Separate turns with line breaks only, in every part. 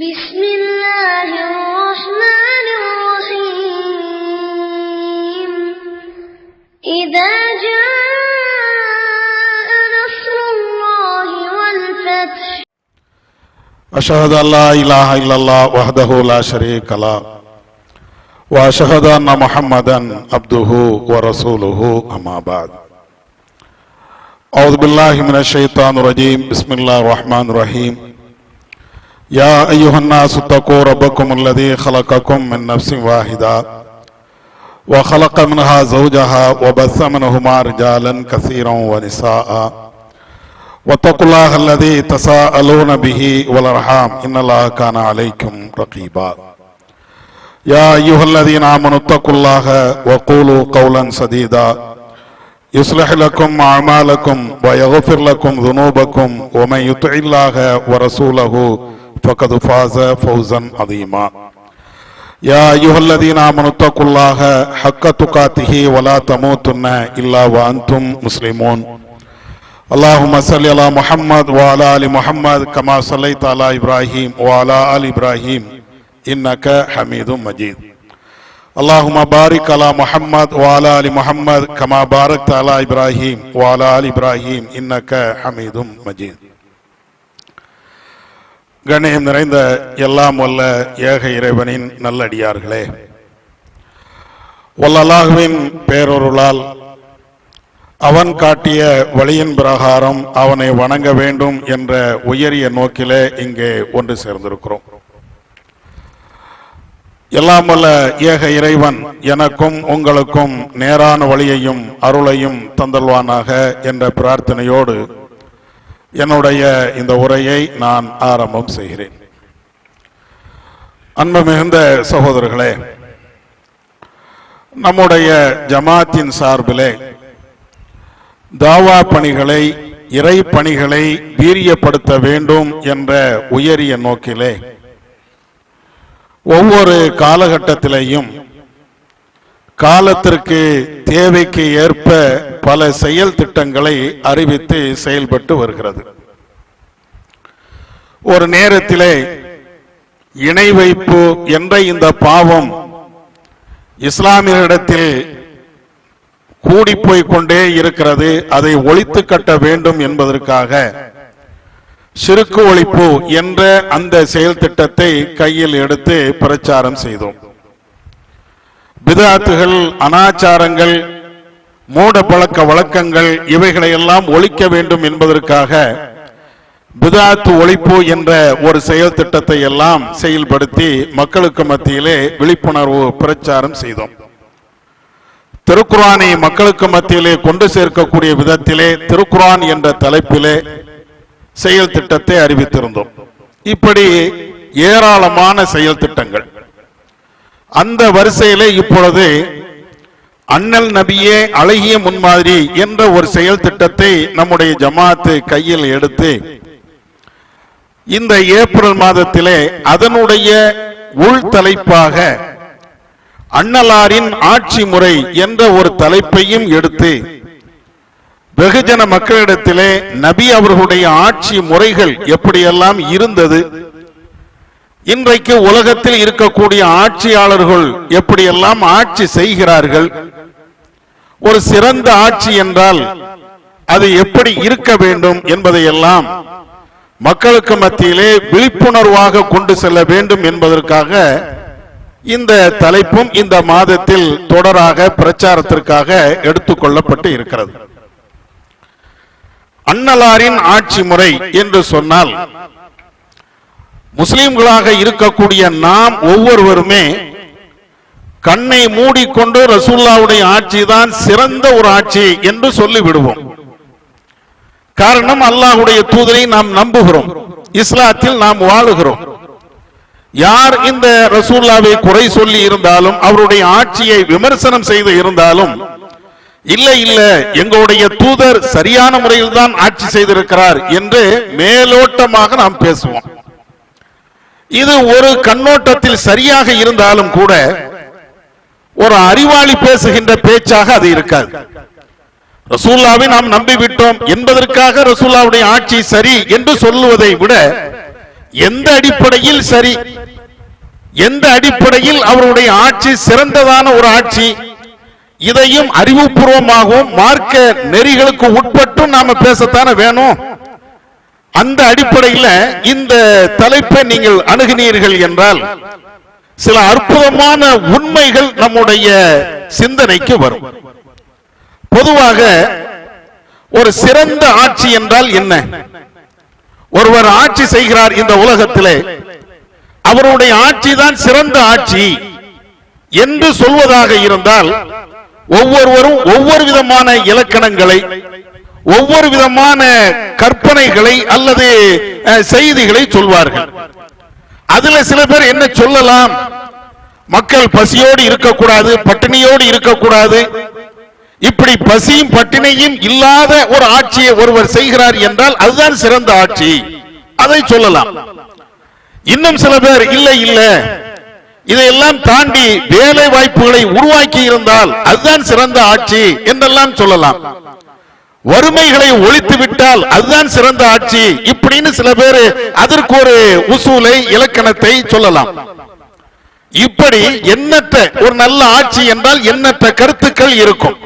بسم الله الرحمن الرحيم إذا جاء نصر الله والفتح
أشهد أن لا إله إلا الله وحده لا شريك له وأشهد أن محمدا عبده ورسوله أما بعد أعوذ بالله من الشيطان الرجيم بسم الله الرحمن الرحيم يا أيها الناس اتقوا ربكم الذي خلقكم من نفس واحدة وخلق منها زوجها وبث منهما رجالا كثيرا ونساء واتقوا الله الذي تساءلون به والأرحام إن الله كان عليكم رقيبا يا أيها الذين آمنوا اتقوا الله وقولوا قولا سديدا يصلح لكم أعمالكم ويغفر لكم ذنوبكم ومن يطع الله ورسوله فقد فاز فوزا عظيما يا أيها الذين آمنوا اتقوا الله حق تقاته ولا تموتن إلا وأنتم مسلمون اللهم صل على محمد وعلى آل محمد كما صليت على إبراهيم وعلى آل إبراهيم إنك حميد مجيد اللهم بارك على محمد وعلى آل محمد كما باركت على إبراهيم وعلى آل إبراهيم إنك حميد مجيد. கண்ணியம் நிறைந்த எல்லாம் வல்ல ஏக இறைவனின் நல்லடியார்களே, வல்லல்லாஹுவின் பேரொருளால் அவன் காட்டிய வழியின் பிரகாரம் அவனை வணங்க வேண்டும் என்ற உயரிய நோக்கிலே இங்கே ஒன்று சேர்ந்திருக்கிறோம். எல்லாம் வல்ல ஏக இறைவன் எனக்கும் உங்களுக்கும் நேரான வழியையும் அருளையும் தந்தல்வானாக என்ற பிரார்த்தனையோடு என்னுடைய இந்த உரையை நான் ஆரம்பம் செய்கிறேன். அன்பு மிகுந்த சகோதரர்களே, நம்முடைய ஜமாத்தின் சார்பிலே தாவா பணிகளை, இறை பணிகளை வீரியப்படுத்த வேண்டும் என்ற உயரிய நோக்கிலே ஒவ்வொரு காலகட்டத்திலேயும் காலத்திற்கு தேவைக்கு ஏற்ப பல செயல் திட்டங்களை அறிவித்து செயல்பட்டு வருகிறது. ஒரு நேரத்திலே இணை வைப்பு என்ற இந்த பாவம் இஸ்லாமியரிடத்தில் கூடிப்போய் கொண்டே இருக்கிறது. அதை ஒழித்து கட்ட வேண்டும் என்பதற்காக ஷிர்க் ஒழிப்பு என்ற அந்த செயல் திட்டத்தை கையில் எடுத்து பிரச்சாரம் செய்தோம். பிதாத்துகள், அனாச்சாரங்கள், மூட பழக்க வழக்கங்கள் இவைகளையெல்லாம் ஒழிக்க வேண்டும் என்பதற்காக பிதாத்து ஒழிப்பு என்ற ஒரு செயல் திட்டத்தை எல்லாம் செயல்படுத்தி மக்களுக்கு மத்தியிலே விழிப்புணர்வு பிரச்சாரம் செய்தோம். திருக்குர்ஆனை மக்களுக்கு மத்தியிலே கொண்டு சேர்க்கக்கூடிய விதத்திலே திருக்குர்ஆன் என்ற தலைப்பிலே செயல் திட்டத்தை அறிவித்திருந்தோம். இப்படி ஏராளமான செயல் திட்டங்கள். அந்த வரிசையிலே இப்பொழுது அண்ணல் நபியே அழகிய முன்மாதிரி என்ற ஒரு செயல் திட்டத்தை நம்முடைய ஜமாத்து கையில் எடுத்து இந்த ஏப்ரல் மாதத்திலே அதனுடைய உள் தலைப்பாக அண்ணலாரின் ஆட்சி முறை என்ற ஒரு தலைப்பையும் எடுத்து வெகுஜன மக்களிடத்திலே நபி அவர்களுடைய ஆட்சி முறைகள் எப்படியெல்லாம் இருந்தது, இன்றைக்கு உலகத்தில் இருக்கக்கூடிய ஆட்சியாளர்கள் எப்படியெல்லாம் ஆட்சி செய்கிறார்கள், ஒரு சிறந்த ஆட்சி என்றால் அது எப்படி இருக்க வேண்டும் என்பதையெல்லாம் மக்களுக்கு மத்தியிலே விழிப்புணர்வாக கொண்டு செல்ல வேண்டும் என்பதற்காக இந்த தலைப்பும் இந்த மாதத்தில் தொடராக பிரச்சாரத்திற்காக எடுத்துக்கொள்ளப்பட்டு இருக்கிறது. அண்ணலாரின் ஆட்சி முறை என்று சொன்னால் முஸ்லிம்களாக இருக்கக்கூடிய நாம் ஒவ்வொருவருமே கண்ணை மூடிக்கொண்டு ரசூலுல்லாஹ்வுடைய ஆட்சி தான் சிறந்த ஒரு ஆட்சி என்று சொல்லிவிடுவோம். காரணம், அல்லாஹ்வுடைய தூதரை நாம் நம்புகிறோம், இஸ்லாத்தில் நாம் வாழுகிறோம். யார் இந்த ரசூலுல்லாஹ்வை குறை சொல்லி இருந்தாலும், அவருடைய ஆட்சியை விமர்சனம் செய்து இருந்தாலும், இல்லை இல்லை எங்களுடைய தூதர் சரியான முறையில் தான் ஆட்சி செய்திருக்கிறார் என்று மேலோட்டமாக நாம் பேசுவோம். இது ஒரு கண்ணோட்டத்தில் சரியாக இருந்தாலும் கூட ஒரு அறிவாளி பேசுகின்ற பேச்சாக அது இருக்காது. ரசூலுல்லாஹ்வை நாம் நம்பிவிட்டோம் என்பதற்காக ரசூலுல்லாஹ்வுடைய ஆட்சி சரி என்று சொல்லுவதை விட எந்த அடிப்படையில் சரி, எந்த அடிப்படையில் அவருடைய ஆட்சி சிறந்ததான ஒரு ஆட்சி, இதையும் அறிவுபூர்வமாகவும் மார்க்க நெறிகளுக்கு உட்பட்டும் நாம பேசத்தானே வேணும். அந்த அடிப்படையில் இந்த தலைப்பை நீங்கள் அணுகினீர்கள் என்றால் சில அற்புதமான உண்மைகள் நம்முடைய சிந்தனைக்கு வரும். பொதுவாக ஒரு சிறந்த ஆட்சி என்றால் என்ன? ஒருவர் ஆட்சி செய்கிறார் இந்த உலகத்திலே, அவருடைய ஆட்சி தான் சிறந்த ஆட்சி என்று சொல்வதாக இருந்தால் ஒவ்வொருவரும் ஒவ்வொரு விதமான இலக்கணங்களை, ஒவ்வொரு விதமான கற்பனைகளை அல்லது செய்திகளை சொல்வார்கள். அதுல சில பேர் என்ன சொல்லலாம்? மக்கள் பசியோடு இருக்கக்கூடாது, பட்டினியோடு இருக்கக்கூடாது, இப்படி பசியும் பட்டினியும் இல்லாத ஒரு ஆட்சியை ஒருவர் செய்கிறார் என்றால் அதுதான் சிறந்த ஆட்சி, அதை சொல்லலாம். இன்னும் சில பேர் இல்லை இல்லை, இதையெல்லாம் தாண்டி வேலை வாய்ப்புகளை உருவாக்கி இருந்தால் அதுதான் சிறந்த ஆட்சி என்றெல்லாம் சொல்லலாம். வறுமைகளை ஒழித்து விட்டால் அதுதான் சிறந்த ஆட்சி, இப்படின்னு சில பேர் அதற்கு ஒரு உசூலை, இலக்கணத்தை சொல்லலாம். இப்படி எண்ணற்ற ஒரு நல்ல ஆட்சி என்றால் எண்ணற்ற கருத்துக்கள் இருக்கும்.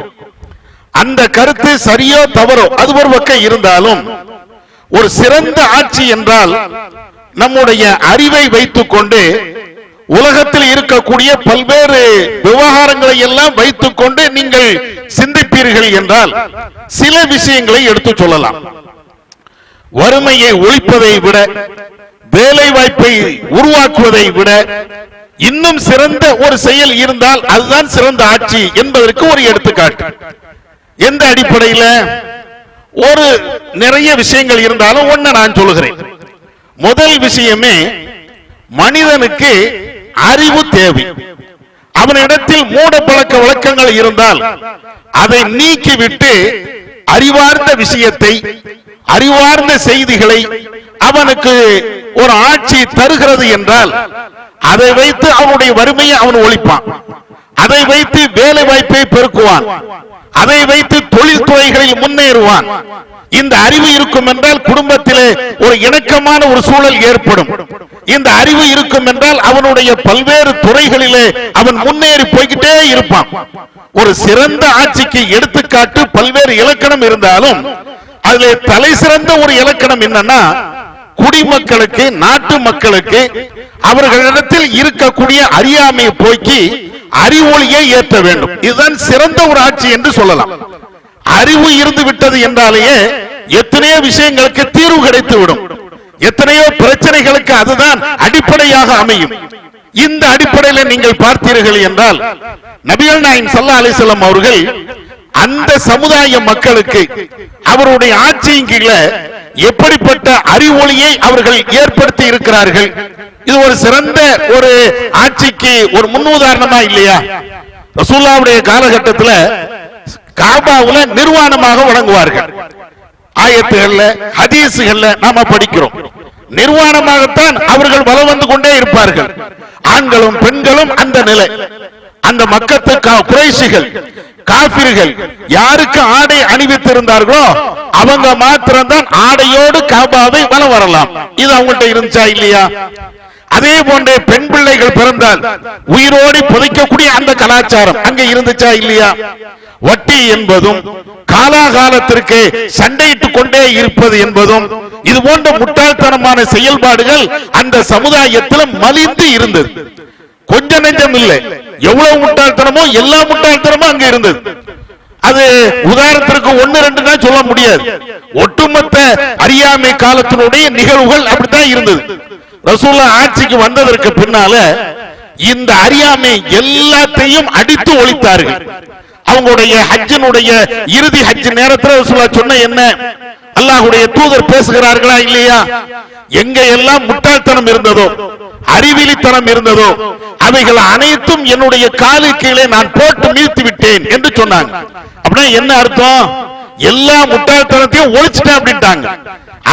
அந்த கருத்து சரியோ தவறோ அது ஒரு பக்கம் இருந்தாலும், ஒரு சிறந்த ஆட்சி என்றால் நம்முடைய அறிவை வைத்துக் கொண்டு உலகத்தில் இருக்கக்கூடிய பல்வேறு விவகாரங்களை எல்லாம் வைத்துக் கொண்டு நீங்கள் சிந்திப்பீர்கள் என்றால் சில விஷயங்களை எடுத்து சொல்லலாம். வறுமையை ஒழிப்பதை விட, வேலை வாய்ப்பை உருவாக்குவதை விட இன்னும் சிறந்த ஒரு செயல் இருந்தால் அதுதான் சிறந்த ஆட்சி என்பதற்கு ஒரு எடுத்துக்காட்டு. எந்த அடிப்படையில்? ஒரு நிறைய விஷயங்கள் இருந்தாலும் ஒண்ணு நான் சொல்லுகிறேன். முதல் விஷயமே, மனிதனுக்கு அறிவு தேவை. அவனிடத்தில் மூட பழக்க வழக்கங்கள் இருந்தால் அதை நீக்கிவிட்டு அறிவார்ந்த விஷயத்தை, அறிவார்ந்த செய்திகளை அவனுக்கு ஒரு ஆட்சி தருகிறது என்றால் அதை வைத்து அவனுடைய வறுமையை அவன் ஒழிப்பான், அதை வைத்து வேலை வாய்ப்பை பெருக்குவான், அதை வைத்து தொழில்துறைகளில் முன்னேறுவான். இந்த அறிவு இருக்கும் என்றால் குடும்பத்திலே ஒரு இணக்கமான ஒரு சூழல் ஏற்படும். இந்த அறிவு இருக்கும் என்றால் அவனுடைய பல்வேறு துறைகளிலே அவன் முன்னேறி போய்கிட்டே இருப்பான். ஒரு சிறந்த ஆட்சிக்கு எடுத்துக்காட்டு பல்வேறு இலக்கணம் இருந்தாலும் அதிலே தலை சிறந்த ஒரு இலக்கணம் என்னன்னா, குடிமக்களுக்கு, நாட்டு மக்களுக்கு அவர்களிடத்தில் இருக்கக்கூடிய அறியாமையை போக்கி அறிவொளியை ஏற்ற வேண்டும். இதுதான் சிறந்த ஒரு ஆட்சி என்று சொல்லலாம். அறிவு இருந்து விட்டது என்றாலேயே எத்தனையோ விஷயங்களுக்கு தீர்வு கிடைத்து விடும், எத்தனையோ பிரச்சனைகளுக்கு அதுதான் அடிப்படையாக அமையும். இந்த அடிப்படையில் நீங்கள் பார்த்தீர்கள் என்றால் நபிகள் நாயகம் ஸல்லல்லாஹு அலைஹி வஸல்லம் அவர்கள் அந்த சமுதாய மக்களுக்கு அவருடைய ஆட்சியின் கீழே எப்படிப்பட்ட அறிவொளியை அவர்கள் ஏற்படுத்தி இருக்கிறார்கள். இது ஒரு சிறந்த ஒரு ஆட்சிக்கு ஒரு முன்னுதாரணமா இல்லையா? ரசூலுல்லாஹ்வுடைய காலகட்டத்தில் காபாவுல நிர்வாணமாக வணங்குவார்கள். ஆயத்துகள்ல, ஹதீஸ்கள்ல நாம படிக்கிறோம். நிர்வாணமாகத்தான் அவர்கள் வலம் வந்து கொண்டே இருப்பார்கள், ஆண்களும் பெண்களும். அந்த நிலை, அந்த மக்கத்து குறைஷிகள், காபிர்கள் யாருக்கு ஆடை அணிவித்திருந்தார்களோ அவங்க மாத்திரம்தான் ஆடையோடு காபாவை வலம் வரலாம். இது அவங்கள்ட்ட இருந்துச்சா இல்லையா? அதே போன்ற பெண் பிள்ளைகள் பிறந்தால் உயிரோடு புதைக்கக்கூடிய அந்த கலாச்சாரம் அங்க இருந்துச்சா இல்லையா? வட்டி என்பதும் காலாகாலத்திற்கு சண்டையிட்டுக் கொண்டே இருப்பது என்பதும் இது போன்ற முட்டாள்தனமான செயல்பாடுகள் அந்த சமுதாயத்தில் மலிந்து இருந்தது. கொஞ்ச நெஞ்சம் இல்லை, எவ்வளவு முட்டாள்தனமோ எல்லா முட்டாள்தனமும் அங்க இருந்தது. அது உதாரணத்திற்கு ஒன்னு ரெண்டு தான் சொல்ல முடியாது. ஒட்டுமொத்த அறியாமை காலத்தினுடைய நிகழ்வுகள் அப்படித்தான் இருந்தது. ரசூலுல்லாஹ் ஆட்சிக்கு வந்ததற்கு பின்னால இந்த அறியாமை எல்லாத்தையும் அடித்து ஒழித்தார்கள். அவங்களுடைய ஹஜ்ஜினுடைய இறுதி ஹஜ் நேரத்தில் ரசூலுல்லாஹ் சொன்ன என்ன, அல்லாஹ்வுடைய தூதர் பேசுகிறார்களா இல்லையா? எங்க எல்லாம் முட்டாள்தனம் இருந்ததோ, அறிவிலித்தனம் இருந்ததோ அவைகள் அனைத்தும் என்னுடைய காலு கீழே நான் போட்டு மீழ்த்தி விட்டேன் என்று சொன்னாங்க. அப்படின்னா என்ன அர்த்தம்? எல்லா முட்டாள்தனத்தையும் ஒழிச்சிட்டேன் அப்படின்ட்டாங்க.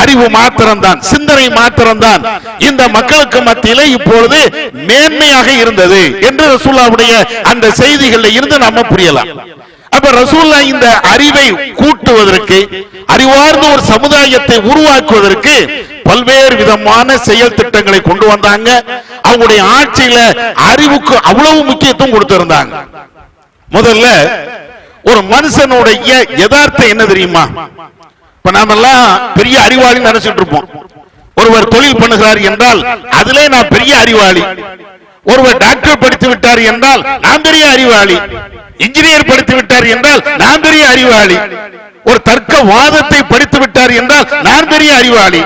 அறிவு மாத்திரம்தான், சிந்தனை மாத்திரம்தான் இந்த மக்களுக்கு மத்தியிலே இப்பொழுது மேன்மையாக இருந்தது என்று ரசூலுல்லாஹ்வுடைய அந்த செய்திகளில் இருந்து நாம புரியலாம். அப்ப ரசூலுல்லாஹ் இந்த அறிவை கூட்டுவதற்கு, அறிவார்ந்த ஒரு சமுதாயத்தை உருவாக்குவதற்கு பல்வேறு விதமான செயல் திட்டங்களை கொண்டு வந்தாங்க. அவங்களுடைய ஆட்சியில அறிவுக்கு அவ்வளவு முக்கியத்துவம் கொடுத்திருந்தாங்க. முதல்ல ஒரு மனுஷனுடைய யதார்த்தம் என்ன தெரியுமா? இப்ப நாமெல்லாம் பெரிய அறிவாளி நினைச்சிட்டு இருப்போம். ஒருவர் தொழில் பண்ணுகிறார் என்றால் அதிலே நான் பெரிய அறிவாளி. ஒருவர் டாக்டர் படித்து விட்டார் என்றால் நான் பெரிய அறிவாளி. இன்ஜினியர் படித்து விட்டார் என்றால் நான் பெரிய அறிவாளி. ஒரு தர்க்க வாதத்தை படித்து விட்டார் என்றால் நான் பெரிய அறிவாளி.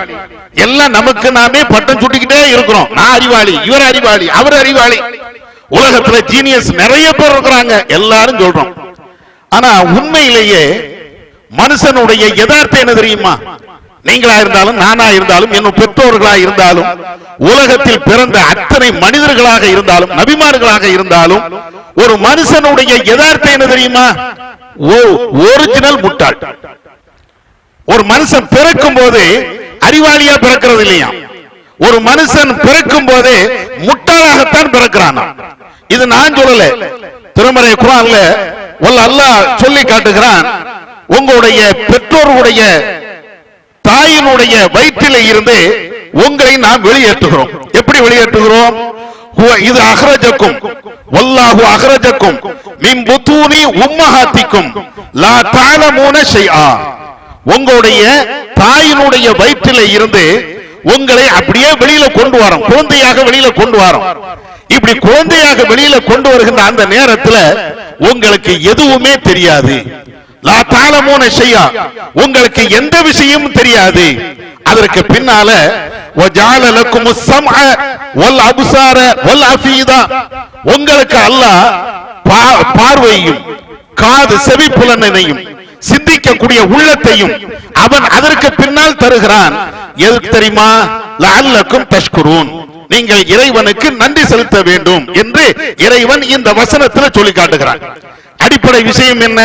எல்லாம் நமக்கு நாமே பட்டம் சுட்டிக்கிட்டே இருக்கிறோம். நான் அறிவாளி, இவர் அறிவாளி, அவர் அறிவாளி. உலகத்துல ஜீனியஸ் நிறைய பேர் இருக்கிறாங்க, எல்லாரும் சொல்றோம். ஆனா உண்மையிலேயே மனுஷனுடைய யதார்த்தம் என்ன தெரியுமா? நீங்களா இருந்தாலும் நானா இருந்தாலும் இன்னும் பெற்றோர்களா இருந்தாலும் உலகத்தில் பிறந்த அத்தனை மனிதர்களாக இருந்தாலும் நபிமார்களாக இருந்தாலும் ஒரு மனுஷனுடைய யதார்த்தம் என்ன தெரியுமா? ஒரிஜினல் முட்டாள். ஒரு மனுஷன் பிறக்கும் போது அறிவாளியா பிறக்கிறது இல்லையா? ஒரு மனுஷன் பிறக்கும் போது முட்டாளாகத்தான் பிறக்கிறான். இது நான் சொல்லல, திருமறை குர்ஆன்ல அல்லாஹ் சொல்லி காட்டுகிறான். உங்களுடைய பெற்றோருடைய தாயினுடைய வயிற்றிலே இருந்து உங்களை நாம் வெளியேற்றுகிறோம். எப்படி வெளியேற்றுகிறோம்? இது அஹ்ரஜக்கும் வல்லாஹு அஹ்ரஜக்கும் மின் புத்தூனி உம்மஹாத்திக்கும் லா தஅலமூன ஷைஆ. உங்களுடைய தாயினுடைய வயிற்றிலே இருந்து உங்களை அப்படியே வெளியில கொண்டு வரோம், குழந்தையாக வெளியில கொண்டு வரோம். இப்படி குழந்தையாக வெளியில கொண்டு வருகின்ற அந்த நேரத்தில் உங்களுக்கு எதுவுமே தெரியாது. லா தஅலமூன ஷைஆ, உங்களுக்கு எந்த விஷயமும் தெரியாது. அதற்கு பின்னால வஜஅல லக்குமுஸ் ஸம்அ வல் அப்சார வல் அஃபீதா, உங்களுக்கு அல்லாஹ் பார்வையையும் காது செவிப்புலனையும் சிந்திக்கக்கூடிய உள்ளத்தையும் அவன் அதற்கு பின்னால் தருகிறான். எதுக்கு தெரியுமா? லஅல்லக்கும் தஷ்குரூன், நீங்கள் இறைவனுக்கு நன்றி செலுத்த வேண்டும் என்று இறைவன் இந்த வசனத்தில் சொல்லி காட்டுகிறான். அடிப்படை விஷயம் என்ன?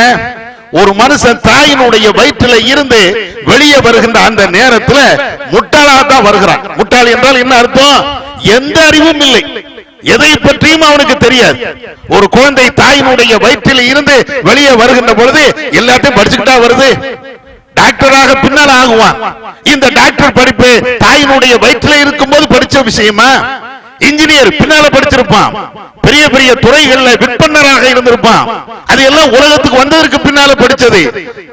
ஒரு மனுஷன் தாயினுடைய வயிற்றில இருந்து வெளியே வருகின்ற அந்த நேரத்தில் முட்டாளாதான் வருகிறான். முட்டாள் என்றால் என்ன அர்த்தம்? எந்த அறிவும் இல்லை, எதை பற்றியும் அவனுக்கு தெரியாது. ஒரு குழந்தை தாயினுடைய வயிற்றில் இருந்து வெளியே வருகின்ற பொழுது எல்லாத்தையும் படிச்சுக்கிட்டா வருது. டாக்டராக பின்னால் ஆகுவான். இந்த டாக்டர் படிப்பு தாயினுடைய வயிற்றில் இருக்கும் போது படிச்ச விஷயமா? இன்ஜினியர் பின்னால படிச்சிருப்பான், பெரிய பெரிய துறைகள்ல விற்பனராக இருந்திருப்பான். அது எல்லாம் உலகத்துக்கு வந்ததற்கு பின்னால படிச்சது.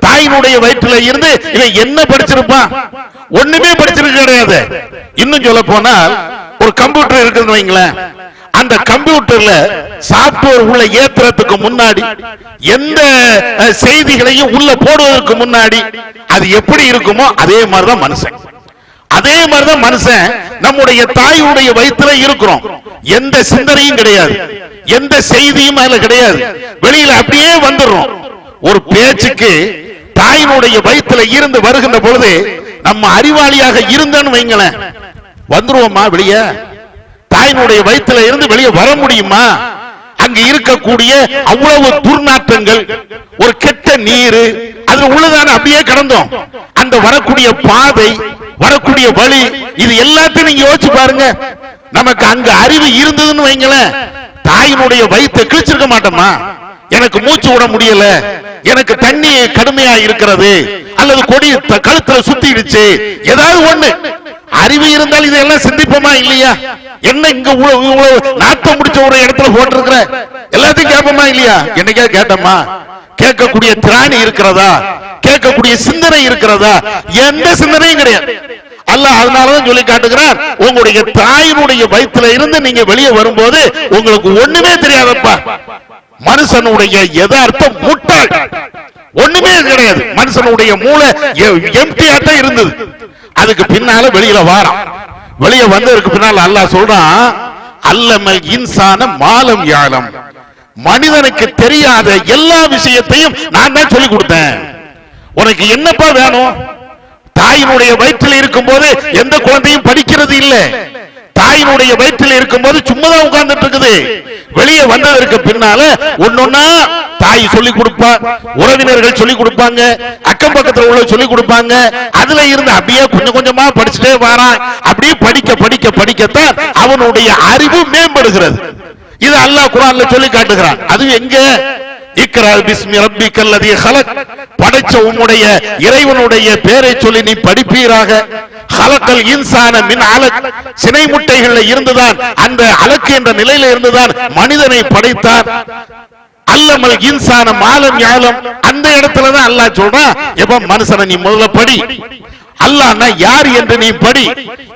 தாயினுடைய வயிற்றுல இருந்து இவன் என்ன படிச்சிருப்பான்? ஒண்ணுமே படிச்சிருக்க கிடையாது. இன்னும் சொல்ல போனால் ஒரு கம்ப்யூட்டர் இருக்குன்னு வைங்களேன், அந்த கம்ப்யூட்டர்ல சாப்ட்வேர் உள்ள ஏத்துறதுக்கு முன்னாடி எந்த செய்திகளையும் உள்ள போடுவதற்கு முன்னாடி அது எப்படி இருக்குமோ அதே மாதிரிதான் மனுஷன். அதே மாதிரிதான் மனுஷன் நம்முடைய தாயுடைய வயிற்றுல இருக்கிறோம். எந்த சிந்தனையும் கிடையாது, எந்த செய்தியும் அதுல கிடையாது. வெளியில அப்படியே வந்துடுறோம். ஒரு பேச்சுக்கு தாயினுடைய வயிற்றுல இருந்து வருகின்ற பொழுது நம்ம அறிவாளியாக இருந்தோன்னு வைங்களேன், வந்துருவோமா வெளியே? தாயினுடைய வயிற்றுல இருந்து வெளியே வர முடியுமா? அங்கு இருக்கக்கூடிய அவ்வளவு துர்நாற்றங்கள், ஒரு கெட்ட நீர், அது உள்ளதான அப்படியே கடந்தோம். அந்த வரக்கூடிய பாதை, வரக்கூடிய வழி, இது எல்லாத்தையும் நீங்க யோசிச்சு பாருங்க. நமக்கு அங்க அறிவு இருந்ததுன்னு வைங்களேன், தாயினுடைய வயிற்றை கிழிச்சிருக்க மாட்டோமா? எனக்கு மூச்சு விட முடியல, எனக்கு தண்ணி கடுமையா இருக்கிறது, அல்லது கொடி கழுத்துல சுத்திடுச்சு, ஏதாவது ஒண்ணு அறிவு இருந்தால் இதெல்லாம் சிந்திப்போமா இல்லையா? என்ன இங்க நாட்டம் முடிச்ச ஒரு இடத்துல போட்டிருக்கிற எல்லாத்தையும் கேட்போமா இல்லையா? என்னைக்கா கேட்டோமா? கேட்கக்கூடிய திராணி இருக்கிறதா? கேட்கக்கூடிய சிந்தனை இருக்கிறதா? எந்த சிந்தனையும் கிடையாது. அல்லாஹ் அதனாலதான் சொல்லி காட்டுகிறார், உங்களுடைய தாயினுடைய வயிற்றுல இருந்து நீங்க வெளியே வரும்போது உங்களுக்கு ஒண்ணுமே தெரியாதப்பா. மனுஷனுடைய யதார்த்தம் முட்டாள், ஒண்ணுமே கிடையாது. மனுஷனுடைய மூளை எம்டியாட்ட இருந்தது. அதுக்கு பின்னால வெளியில வாரான். வெளியே வந்ததுக்கு பின்னால் அல்லாஹ் சொல்றான், அல்லமல் இன்சான மாலம் யாலம், மனிதனுக்கு தெரியாத எல்லா விஷயத்தையும் நான் தான் சொல்லி கொடுத்தேன். உனக்கு என்னப்பா வேணும்? தாயினுடைய வயிற்றில் இருக்கும் போது எந்த குழந்தையும் படிக்கிறது இல்லை. தாயினுடைய வயிற்றில் இருக்கும் போது சும்மாதான் உட்கார்ந்துட்டு இருக்குது. வெளியே வந்ததற்கு பின்னால ஒன்னொன்னா தாய் சொல்லி கொடுப்பா, உறவினர்கள் சொல்லி கொடுப்பாங்க, அக்கம் பக்கத்துல உள்ள சொல்லி கொடுப்பாங்க. அதுல இருந்து அப்படியே கொஞ்சம் கொஞ்சமா படிச்சுட்டே வரான். அப்படியே படிக்க படிக்க படிக்கத்தான் அவனுடைய அறிவு மேம்படுகிறது. இது அல்லாஹ் குர்ஆன்ல சொல்லி காட்டுகிறான். அது எங்க? இக்ரா பிஸ்மி ரப்பிக்கல்லதீ ஹலக், படைச்ச உம்முடைய இறைவனுடைய பெயரை சொல்லி நீ படிப்பீராக. ஹலக்கல் இன்சான மின் அலக், சினை முட்டைகள்ல இருந்துதான், அந்த அலக்கு என்ற நிலையில இருந்துதான் மனிதனை படைத்தார். அல்லமல் இன்சான மாலம் யாலம், அந்த இடத்துலதான் அல்லாஹ் சொல்றான், எப்ப மனுஷனை நீ முதல்ல படி, அல்லாஹ்னா யார் என்று நீ படி,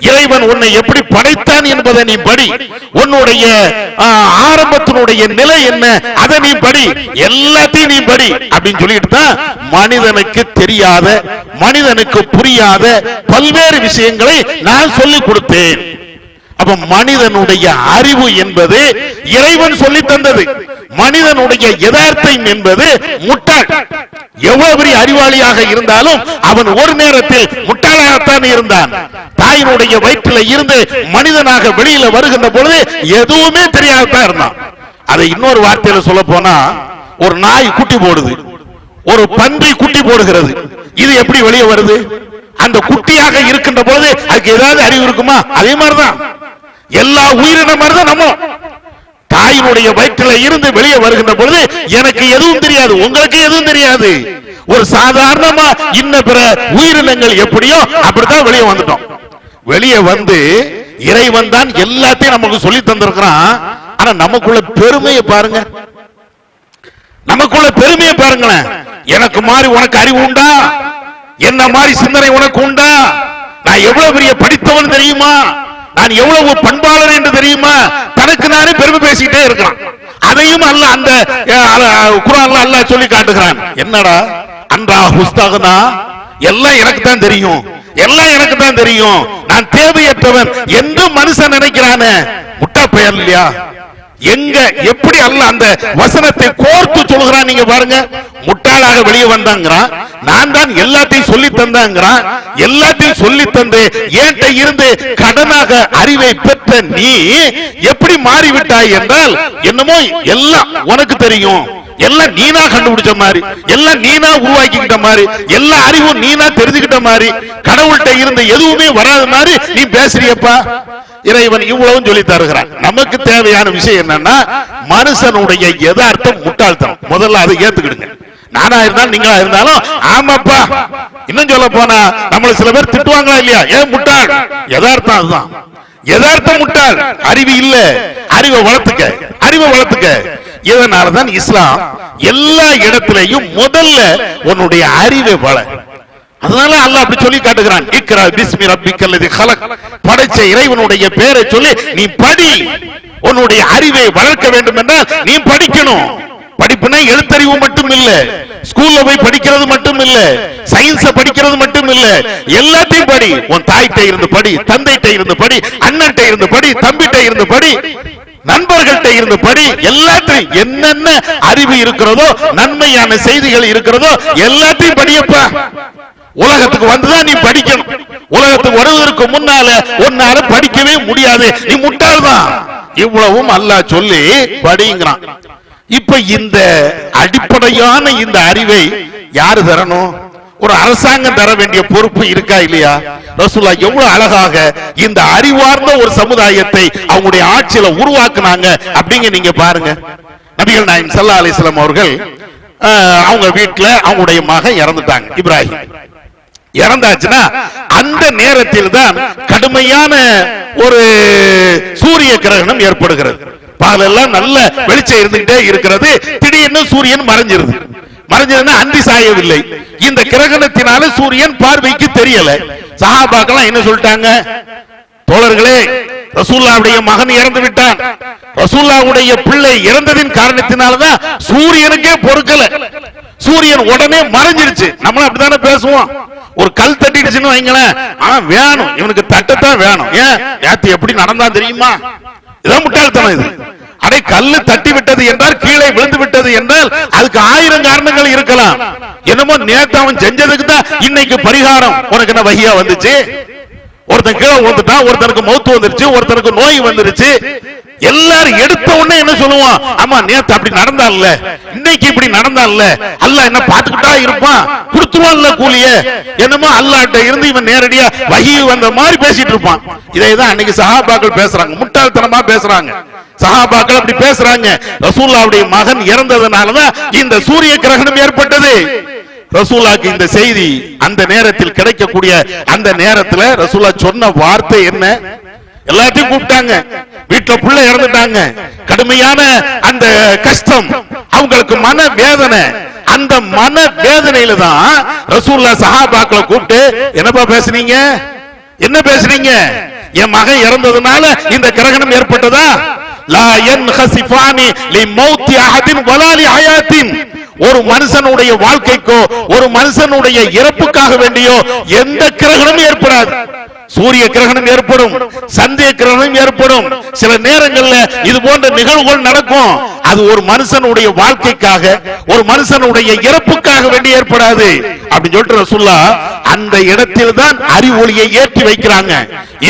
இறைவன் உன்னை எப்படி படைத்தான் என்பதை நீ படி, உன்னுடைய ஆரம்பத்தினுடைய நிலை என்ன அதை நீ படி, எல்லாத்தையும் நீ படி அப்படின்னு சொல்லிட்டு தான் மனிதனுக்கு தெரியாத, மனிதனுக்கு புரியாத பல்வேறு விஷயங்களை நான் சொல்லிக் கொடுத்தேன். அப்ப மனிதனுடைய அறிவு என்பது இறைவன் சொல்லி தந்தது, மனிதனுடைய யதார்த்தம் என்பது முட்டாள். எவ்வளவு பெரிய அறிவாளியாக இருந்தாலும் அவன் ஒரு நேரத்தில் முட்டாளாகத்தான் இருந்தான். தாயினுடைய வயிற்றில் இருந்து மனிதனாக வெளியில வருகின்ற பொழுது எதுவுமே தெரியாததான் இருந்தான். அதை இன்னொரு வார்த்தையில சொல்ல போனா, ஒரு நாய் குட்டி போடுது, ஒரு பன்றி குட்டி போடுகிறது, இது எப்படி வெளியே வருது? அந்த குட்டியாக இருக்கின்ற பொழுது அதுக்கு ஏதாவது அறிவு இருக்குமா? அதே மாதிரிதான் எல்லா உயிரினம் மாதிரிதான் நம்ம தாயினுடைய வயிற்றில் இருந்து வெளியே வருகின்ற பொழுது எனக்கு எதுவும் தெரியாது, உங்களுக்கு எதுவும் தெரியாது. ஒரு சாதாரணமா இன்ன பிற உயிரினங்கள் எப்படியோ அப்படித்தான் வெளியே வந்துட்டோம். வெளியே வந்து இறைவன் தான் எல்லாத்தையும் நமக்கு சொல்லி தந்திருக்கிறான். ஆனா நமக்குள்ள பெருமையை பாருங்க, நமக்குள்ள பெருமையை பாருங்களேன். எனக்கு மாதிரி உனக்கு அறிவு உண்டா? என்ன மாதிரி சிந்தனை உனக்கு உண்டா? நான் எவ்வளவு பெரிய படித்தவன் தெரியுமா? நான் எவ்வளவு பண்பாளர் என்று தெரியுமா? தனக்கு நானே பெருமை பேசிக்கிட்டே இருக்கிறான். அதையும் அல்ல அந்த குர்ஆன்ல அல்லாஹ் சொல்லி காட்டுகிறான். என்னடா அன்றா ஹுஸ்தகனா, எல்லாம் எனக்கு தான் தெரியும், எல்லாம் எனக்கு தான் தெரியும், நான் தேவையற்றவன் என்று மனுஷன் நினைக்கிறானே, முட்டா பெயர் இல்லையா? எங்க எப்படி அல்லாஹ் அந்த வசனத்தை கோர்த்து சொல்கிறான் நீங்க பாருங்க. முட்டாளாக வெளியே வந்தாங்கிறான், நான் தான் எல்லாத்தையும் சொல்லி தந்தாங்கிறான். எல்லாத்தையும் சொல்லி தந்து ஏன்ட்ட இருந்து கடனாக அறிவை பெற்ற நீ எப்படி மாறிவிட்டாய் என்றால், என்னமோ எல்லாம் உனக்கு தெரியும், எல்லாம் நீனா கண்டுபிடிச்ச மாதிரி, எல்லாம் நீனா உருவாக்கிக்கிட்ட மாதிரி, எல்லா அறிவும் நீனா தெரிஞ்சுக்கிட்ட மாதிரி, கடவுள்கிட்ட இருந்து எதுவுமே வராத மாதிரி நீ பேசுறியப்பா. இறைவன் இவ்வளவும் சொல்லி தருகிறான். நமக்கு தேவையான விஷயம் என்னன்னா, மனுஷனுடைய யதார்த்தம் முட்டாள்தனம். முதல்ல அதை ஏத்துக்கிடுங்க. நானா இருந்தாலும் நீங்களா இருந்தாலும் ஆமாப்பா. இன்னும் சொல்ல போனா நம்மள சில பேர் திட்டுவாங்களா இல்லையா, ஏன் முட்டாள்? யதார்த்தம் அதுதான், யதார்த்தம் முட்டாள். அறிவு இல்ல, அறிவை வளர்த்துக்க, அறிவை வளர்த்துக்க. இதனாலதான் இஸ்லாம் எல்லா இடத்திலையும் முதல்ல உன்னுடைய அறிவை வள. அதனால அல்லாஹ் அப்படி சொல்லி காட்டுகிறான், இக்ரா பிஸ்மி ரப்பிக்கல்லதீ ஹலக், படைச்ச இறைவனுடைய பெயரை சொல்லி நீ படி. உன்னுடைய அறிவை வளர்க்க வேண்டும் என்றால் நீ படிக்கணும். படிப்புனா எழுத்தறிவு மட்டும் இல்ல, ஸ்கூல்ல போய் படிக்கிறது மட்டும் இல்ல, சயின்ஸ படிக்கிறது மட்டும் இல்ல, எல்லாத்தையும் படி. உன் தாய்கிட்ட இருந்து படி, தந்தைகிட்ட இருந்து படி, அண்ணன்கிட்ட இருந்து படி, தம்பிகிட்ட இருந்து படி, நண்பர்கள்ட்ட இருந்து படி. எல்லாத்தையும் என்னென்ன அறிவு இருக்கிறதோ, நன்மையான செய்திகள் இருக்கிறதோ எல்லாத்தையும் படியப்பா. உலகத்துக்கு வந்துதான் நீ படிக்கணும். உலகத்துக்கு வருவதற்கு முன்னால உன்னால படிக்கவே முடியாது, நீ முட்டாள்தான். இவ்வளவும் அல்லாஹ் சொல்லி படிங்கிறான். இப்ப இந்த அடிப்படையான இந்த அறிவை யாரு தரணும்? ஒரு அரசாங்கம் தர வேண்டிய பொறுப்பு இருக்கா இல்லையா? ரசூலுல்லாஹ் எவ்வளவு அழகாக இந்த அறிவார்ந்த ஒரு சமுதாயத்தை அவங்களுடைய ஆட்சியில உருவாக்குனாங்க அப்படிங்க. நீங்க பாருங்க, நபிகள் நாயகம் ஸல்லல்லாஹு அலைஹி வஸல்லம் அவர்கள் அவங்க வீட்டுல அவங்களுடைய மகன் இறந்துட்டாங்க, இப்ராஹிம். இறந்தாச்சுன்னா அந்த நேரத்தில் தான் கடுமையான ஒரு சூரிய கிரகணம் ஏற்படுகிறது. பகலெல்லாம் நல்ல வெளிச்சம் இருந்துகிட்டே இருக்கிறது, திடீர்னு சூரியன் மறைஞ்சிருது. மறைஞ்சதுன்னா அந்தி சாயவில்லை. இந்த கிரகணத்தினால சூரியன் பார்வைக்கு தெரியல. சஹாபாக்கள் என்ன சொல்லிட்டாங்க? தோழர்களே, ரசூலுல்லாஹ்வுடைய மகன் இறந்து விட்டான், ரசூலுல்லாஹ்வுடைய பிள்ளை இறந்ததின் காரணத்தினாலதான் சூரியனுக்கே பொறுக்கல, சூரியன் உடனே மறைஞ்சிருச்சு. நம்மளும் அப்படித்தானே பேசுவோம். ஒரு கல் தட்டிடுச்சுன்னு வைங்களேன், வேணும் இவனுக்கு தட்டத்தான் வேணும். ஏன் நேத்து எப்படி நடந்தா தெரியுமா? இதான் முட்டாள்தனம் இது. அடே, கல்லு தட்டி விட்டது என்றால், கீழே விழுந்து விட்டது என்றால் அதுக்கு 1000 காரணங்கள் இருக்கலாம். என்னமோ நேத்து அவன் செஞ்சதுக்கு தான் இன்னைக்கு பரிகாரம் உனக்கு என்ன வகையா வந்துச்சு? ஒருத்தன் கீழே விழுந்துட்டான், ஒருத்தனுக்கு மௌத்து வந்துருச்சு, ஒருத்தனுக்கு நோய் வந்துருச்சு. எல்லாரும் எடுத்த உடனே என்ன சொல்லுவான்? ஆமா, நேத்து அப்படி நடந்தான்ல, இன்னைக்கு இப்படி நடந்தான்ல, அல்லாஹ் என்ன பாத்துக்கிட்டா இருப்பான்? கொடுத்துருவான்ல கூலிய. என்னமோ அல்லாஹ்ட்ட இருந்து இவன் நேரடியா வஹி வந்த மாதிரி பேசிட்டு இருப்பான். இதைதான் அன்னைக்கு சஹாபாக்கள் பேசுறாங்க, முட்டாள்தனமா பேசுறாங்க. சஹாபாக்கள் அப்படி பேசுறாங்க. ரசூலுல்லாஹ்வுடைய மகன் இறந்ததனாலதான் இந்த சூரிய கிரகணம் ஏற்பட்டது. ரசூலுல்லாஹ்க்கு இந்த செய்தி அந்த நேரத்தில் கிடைக்கக்கூடிய அந்த நேரத்தில் ரசூலுல்லாஹ் சொன்ன வார்த்தை என்ன? எல்லாத்தையும் கூப்பிட்டாங்க. வீட்டுல புள்ள இறந்துட்டாங்க, கடுமையான அந்த கஷ்டம், அவங்களுக்கு மன வேதனை. அந்த மன வேதனையில தான் ரசூலுல்லாஹ் சஹாபாக்களை கூப்பிட்டு, என்னப்பா பேசுனீங்க, என்ன பேசுறீங்க? என் மகன் இறந்ததுனால இந்த கிரகணம் ஏற்பட்டதா? லா யன்ஹசிஃபானி லிமௌத்தி அஹதின் வலா லிஹயாத்தின். ஒரு மனுஷனுடைய வாழ்க்கைக்கோ ஒரு மனுஷனுடைய இறப்புக்காக வேண்டியோ எந்த கிரகணமும் ஏற்படாது. சூரிய கிரகணம் ஏற்படும், சந்திர கிரகணம் ஏற்படும், சில நேரங்கள்ல இது போன்ற நிகழ்வுகள் நடக்கும். அது ஒரு மனுஷனுடைய வாழ்க்கைக்காக ஒரு மனுஷனுடைய இறப்புக்காக வேண்டி ஏற்படாது அப்படின்னு சொல்லிட்டு ரசூலுல்லாஹ் அந்த இடத்தில் தான் அறிவொளியை ஏற்றி வைக்கிறாங்க.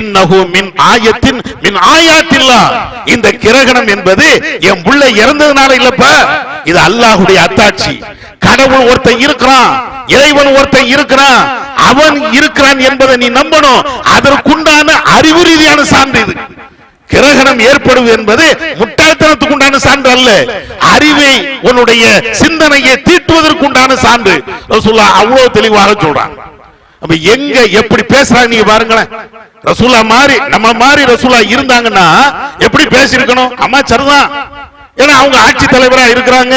இன்னஹு மின் ஆயத்தின் மின் ஆயாத்தில்லாஹ். இந்த கிரகணம் என்பது என் புள்ள இறந்ததுனால இல்லப்பா, இது அல்லாஹ்வுடைய அத்தாட்சி. கடவுள் ஒருத்தன் இருக்கிறான், இறைவன் ஒருத்தன் இருக்கிறான், அவன் இருக்கிறான் என்பதை நீ நம்பணும். அதற்குண்டான அறிவு ரீதியான சான்று இது. கிரகணம் ஏற்படுவது என்பது முட்டாள்தனத்துக்கு உண்டான சான்று அல்ல, அறிவை உன்னுடைய சிந்தனையை தீட்டுவதற்குண்டான சான்று. ரசூலுல்லாஹ் அவ்வளவு தெளிவாக சொல்றான். அப்ப எங்க எப்படி பேசுறாங்க நீங்க பாருங்களேன். ரசூலுல்லாஹ் மாதிரி நம்ம மாதிரி ரசூலுல்லாஹ் இருந்தாங்கன்னா எப்படி பேசியிருக்கணும்? அம்மா சரிதான், ஏன்னா அவங்க ஆட்சி தலைவரா இருக்கிறாங்க,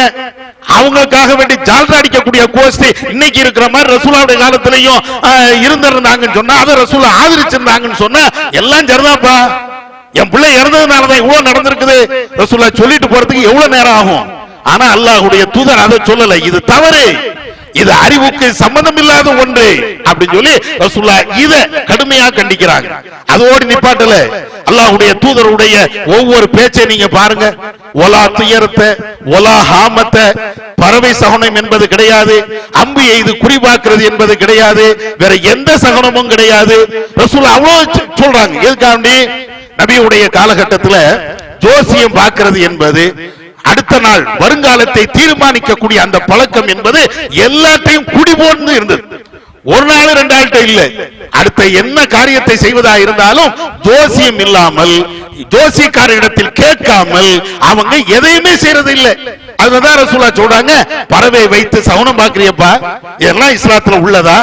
அவங்களுக்காக வேண்டி ஜால்ரா அடிக்கக்கூடிய கோஷ்டி இன்னைக்கு இருக்கிற மாதிரி ரசூலுல்லாஹ்வுடைய காலத்திலையும் இருந்திருந்தாங்கன்னு சொன்னா, அதை ரசூலுல்லாஹ் ஆதரிச்சிருந்தாங்கன்னு சொன்னா எல்லாம் சரிதான்ப்பா. என் பிள்ளை இறந்ததுனாலதான் இவ்வளவு நடந்திருக்குது ரசூலுல்லாஹ் சொல்லிட்டு போறதுக்கு எவ்வளவு நேரம் ஆகும்? ஆனா அல்லாஹ்வுடைய தூதர் அதை சொல்லல. இது தவறு, இது அறிவுக்கு சம்பந்தம் இல்லாத ஒன்று அப்படின்னு சொல்லி ரசூலுல்லாஹ் இத கடுமையா கண்டிக்கிறாங்க. அதோடு நிப்பாட்டல, அல்லாஹ்வுடைய தூதருடைய ஒவ்வொரு பேச்சை நீங்க பாருங்க. ஒலா துயரத்த ஒலா ஹாமத்த, பறவை சகுனம் என்பது கிடையாது, அம்பு எய்து குறிபாக்குறது என்பது கிடையாது, வேற எந்த சகுனமும் கிடையாது. ரசூலுல்லாஹ் அவ்வளவு சொல்றாங்க. எதுக்காண்டி? நபியுடைய காலகட்டத்தில் ஜோசியம் பார்க்கிறது என்பது, அடுத்த நாள் வருங்காலத்தை தீர்மானிக்கக்கூடிய அந்த பழக்கம் என்பது எல்லாத்தையும் குடிபோர்ந்து இருந்தது. ஒரு நாள் ரெண்டு நாள்கிட்ட இல்ல. அடுத்த என்ன காரியத்தை செய்வதா இருந்தாலும் ஜோசியம் இல்லாமல், ஜோசியக்காரிடத்தில் கேட்காமல் அவங்க எதையுமே செய்யறது இல்லை. அதுதான் ரசூலுல்லாஹ் சொல்றாங்க, பறவை வைத்து சகுனம் பார்க்கறியப்பா, இதெல்லாம் இஸ்லாத்துல உள்ளதா?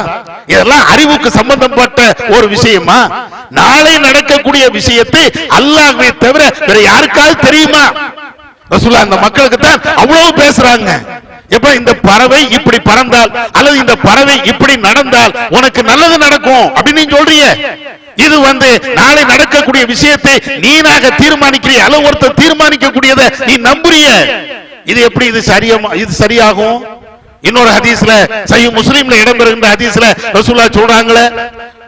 இதெல்லாம் அறிவுக்கு சம்பந்தப்பட்ட ஒரு விஷயமா? நாளை நடக்கக்கூடிய விஷயத்தை அல்லாஹ்வை தவிர வேற யாருக்காவது தெரியுமா? ரசூலுல்லாஹ் அந்த மக்களுக்கு தான் அவ்வளவு பேசுறாங்க. எப்ப இந்த பறவை இப்படி பறந்தால் அல்லது இந்த பறவை இப்படி நடந்தால் உனக்கு நல்லது நடக்கும் அப்படின்னு நீ சொல்றீங்க. இது நாளை நடக்கக்கூடிய விஷயத்தை நீனாக தீர்மானிக்கிறிய அல்லது ஒருத்தர் தீர்மானிக்கக்கூடியதை நீ நம்புறிய. இது எப்படி இது சரியாகும்? இன்னொரு ஹதீஸ்ல சஹீஹ் முஸ்லிம்ல இடம்பெறுகின்ற ஹதீஸ்ல ரசூலுல்லாஹ் சொல்றாங்களே,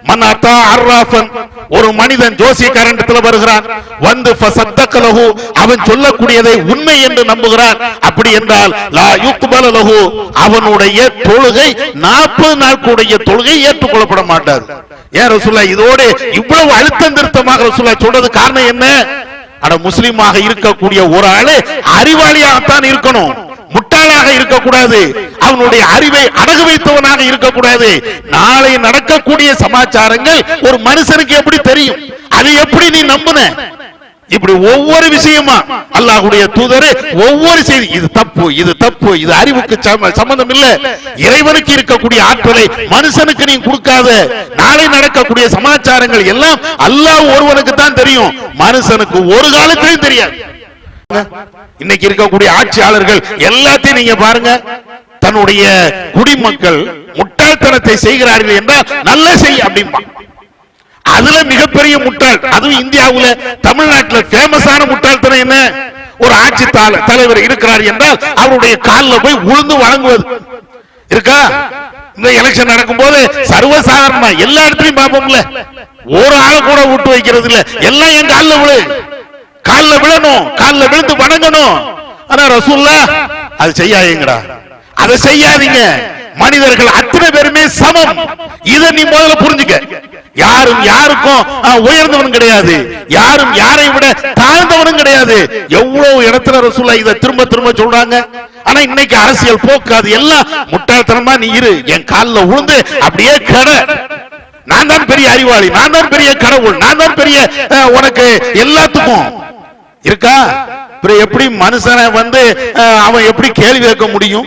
மன் அத்தா அர்ராஃபன், ஒரு மனிதன் ஜோசியக்காரனிடத்தில் வருகிறான், வந்து ஃபஸத்தகலஹு, அவன் சொல்லக்கூடியதை உண்மை என்று நம்புகிறான். அப்படி என்றால் லா யுக்பல லஹு, அவனுடைய தொழுகை 40 நாட்களுடைய தொழுகை ஏற்றுக்கொள்ளப்பட மாட்டாது. ஏன் ரசூலுல்லாஹ் இதோடு இவ்வளவு அழுத்தம் திருத்தமாக ரசூலுல்லாஹ் சொல்றது காரணம் என்ன? அட முஸ்லிமாக இருக்கக்கூடிய ஒரு ஆளு அறிவாளியாகத்தான் இருக்கணும், முட்டாளாக இருக்கக்கூடாது, அவனுடைய அறிவை அடகு வைத்தவனாக இருக்கக்கூடாது. நாளை நடக்கக்கூடிய சமாச்சாரங்கள் ஒரு மனுஷனுக்கு எப்படி தெரியும்? அது எப்படி நீ நம்புன? இப்படி ஒவ்வொரு விஷயமா அல்லாஹ்வுடைய தூதரே ஒவ்வொரு செய்தி, இது தப்பு, இது தப்பு, இது அறிவுக்கு சம்பந்தம் இல்ல, இறைவனுக்கு இருக்கக்கூடிய ஆற்றலை மனுஷனுக்கு நீ கொடுக்காத. நாளை நடக்கக்கூடிய சமாச்சாரங்கள் எல்லாம் அல்லாஹ் ஒருவனுக்கு தான் தெரியும், மனுஷனுக்கு ஒரு காலத்திலும் தெரியாது. இன்னைக்கு இருக்கக்கூடிய ஆட்சியாளர்கள் எல்லாத்தையும் நீங்க பாருங்க, தன்னுடைய குடிமக்கள் முட்டாள்தனத்தை செய்கிறார்கள் என்றால் நல்ல செய் அப்படிம்பா. அதுல மிகப்பெரிய முட்டாள், அதுவும் இந்தியாவுல தமிழ்நாட்டில் ஃபேமஸான முட்டாள்தனம் என்ன? ஒரு ஆட்சி தலைவர் இருக்கிறார் என்றால் அவருடைய காலில் போய் உழுந்து வணங்குவது இருக்கா? இந்த எலெக்ஷன் நடக்கும் போது சர்வசாதாரணமா எல்லா இடத்துலயும் பார்ப்போம்ல, ஒரு ஆள் கூட விட்டு வைக்கிறது இல்ல, எல்லாம் என் காலில் விழு, காலில் விழணும், காலில் விழுந்து வணங்கணும். ஆனா ரசூலுல்லாஹ் அது செய்யாதீங்கடா, அதை செய்யாதீங்க. மனிதர்கள் அத்தனை பேருமே சமம், இதை நீ முதல்ல புரிஞ்சுக்க. யாரும் யாருக்கும் உயர்ந்தவன் கிடையாது, யாரும் யாரை விட தாழ்ந்தவனும் கிடையாது. எவ்வளவு இடத்துல ரசூலுல்லாஹ் இதை திரும்ப திரும்ப சொல்றாங்க. ஆனா இன்னைக்கு அரசியல் போக்கு அது எல்லாம் முட்டாள்தனமா, நீ இரு, என் காலில் உழுந்து அப்படியே கட, நான் தான் பெரிய அறிவாளி, நான் தான் பெரிய கடவுள், நான் தான் பெரிய உனக்கு எல்லாத்துக்கும். இருக்கா? எப்படி மனுஷனை அவன் எப்படி கேள்வி கேட்க முடியும்?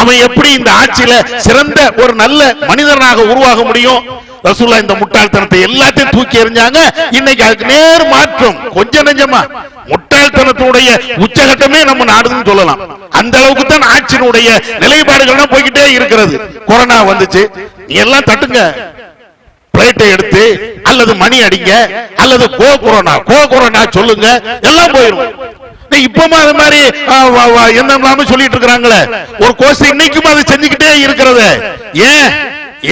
அவன் எப்படி இந்த ஆட்சியில சிறந்த ஒரு நல்ல மனிதனாக உருவாக முடியும்? ரசூலுல்லாஹ் இந்த முட்டாள்தனத்தை எல்லாத்தையும் தூக்கி எறிஞ்சாங்க. இன்னைக்கு அதுக்கு நேர் மாற்றம். கொஞ்சம் நெஞ்சமா முட்டாள்தனத்துடைய உச்சகட்டமே நம்ம நாடுன்னு சொல்லலாம். அந்த அளவுக்கு தான் ஆட்சியினுடைய நிலைப்பாடுகள் போய்கிட்டே இருக்கிறது. கொரோனா வந்துச்சு, நீ எல்லாம் தட்டுங்க, பிளேட்டை எடுத்து அல்லது மணி அடிங்க அல்லது கோ கொரோனா சொல்லுங்க, எல்லாம் போயிடும். இப்பமா அது மாதிரி என்ன சொல்லிட்டு இருக்கிறாங்களே, ஒரு கோர்ஸ் இன்னைக்கும் அதை செஞ்சுக்கிட்டே இருக்கிறது. ஏன்?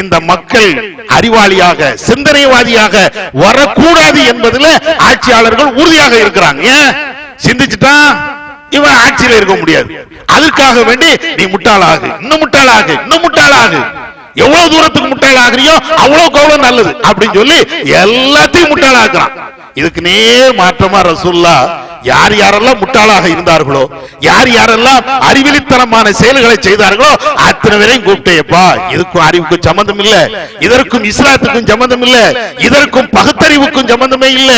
இந்த மக்கள் அறிவாளியாக சிந்தனைவாதியாக வரக்கூடாது என்பதில் ஆட்சியாளர்கள் உறுதியாக இருக்கிறாங்க. ஏன்? சிந்திச்சுட்டா இவன் ஆட்சியில் இருக்க முடியாது. அதுக்காக வேண்டி நீ முட்டாளாகு, இன்னும் முட்டாளாகு, இன்னும் முட்டாளாகு, எவ்வளவு தூரத்துக்கு முட்டாளாகிறியோ அவ்வளவுக்கு அவ்வளவு நல்லது அப்படின்னு சொல்லி எல்லாத்தையும் முட்டாளாக்குறான். இதுக்கு நேர் மாற்றமா ரசூலுல்லாஹ் யார் யாரெல்லாம் முட்டாளாக இருந்தார்களோ, யார் யாரெல்லாம் அறிவிலித்தனமான செயல்களை செய்தார்களோ அத்தனை பேரையும் கூப்பிட்டேப்பா, இதுக்கும் அறிவுக்கும் சம்பந்தம் இல்ல, இதற்கும் இஸ்லாத்துக்கும் சம்பந்தம் இல்ல, இதற்கும் பகுத்தறிவுக்கும் சம்பந்தமே இல்ல,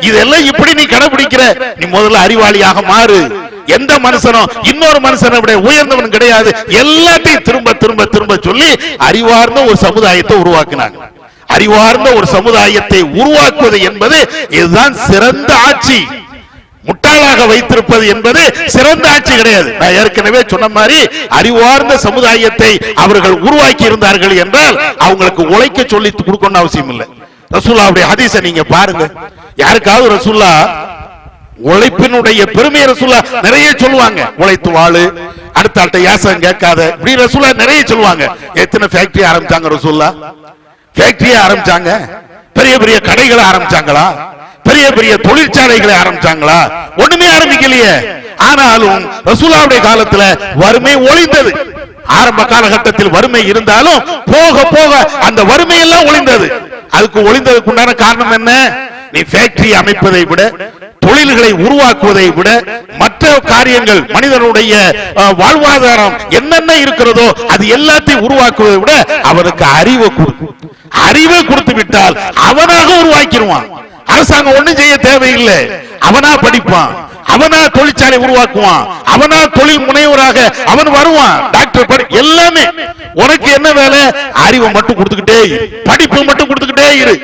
இதெல்லாம் இப்படி நீ கடைபிடிக்கிற, நீ முதல்ல அறிவாளியாக மாறு. எந்த மனுஷனும் இன்னொரு மனுஷனை விட உயர்ந்தவன் கிடையாது. எல்லாத்தையும் திரும்ப திரும்ப திரும்ப சொல்லி அறிவார்ந்த ஒரு சமுதாயத்தை உருவாக்கினாங்க. அறிவார்ந்த ஒரு சமுதாயத்தை உருவாக்குவது என்பது இதுதான் சிறந்த ஆட்சி. முட்டாளாக வைத்திருப்பது என்பது சிறந்த ஆட்சி கிடையாது. நான் ஏற்கனவே சொன்ன மாதிரி அறிவார்ந்த சமுதாயத்தை அவர்கள் உருவாக்கி இருந்தார்கள் என்றால் அவங்களுக்கு உழைக்க சொல்லி கொடுக்கணும் அவசியம் இல்லை. ரசூலுல்லாஹ்வுடைய ஹதீஸை நீங்க பாருங்க. யாருக்காவது ரசூலுல்லாஹ் உழைப்பினுடைய பெருமையை ரசூலுல்லாஹ் நிறைய சொல்லுவாங்க. உழைத்து வாழு, அடுத்த ஆள்கிட்ட யாசகம் கேட்காத, இப்படி ரசூலுல்லாஹ் நிறைய சொல்லுவாங்க. எத்தனை ஃபேக்டரி ஆரம்பிச்சாங்க ரசூலுல்லாஹ்? ஃபேக்டரியை ஆரம்பிச்சாங்க, பெரிய பெரிய கடைகளை ஆரம்பிச்சாங்களா, பெரிய பெரிய தொழிற்சாலைகளை ஆரம்பிச்சாங்களா? ஒண்ணுமே ஆரம்பிக்கலையே. ஆனாலும் ரசூலுல்லாஹ்வுடைய காலத்துல வறுமை ஒழிந்தது. ஆரம்ப காலகட்டத்தில் வறுமை இருந்தாலும் போக போக அந்த வறுமை எல்லாம் ஒழிந்தது. அதுக்கு ஒழிந்ததுக்கு உண்டான காரணம் என்ன? நீ ஃபேக்டரி அமைப்பதை விட, தொழில்களை உருவாக்குவதை விட, மற்ற காரியங்கள் மனிதனுடைய வாழ்வாதாரம் என்னென்ன இருக்கிறதோ அது எல்லாத்தையும் உருவாக்குவதை விட அவனுக்கு அறிவை கொடுத்து விட்டால் அவனாக உருவாக்கிடுவான். அரசாங்கம் ஒண்ணும் செய்ய தேவையில்லை. அவனா படிப்பான், அவனா தொழிற்சாலை உருவாக்குவான், அவனா தொழில் முனைவராக அவன் வருவான். டாக்டர் படி எல்லாமே உனக்கு என்ன வேலை? அறிவை மட்டும் கொடுத்துக்கிட்டே இரு, படிப்பு மட்டும் கொடுத்துக்கிட்டே இரு.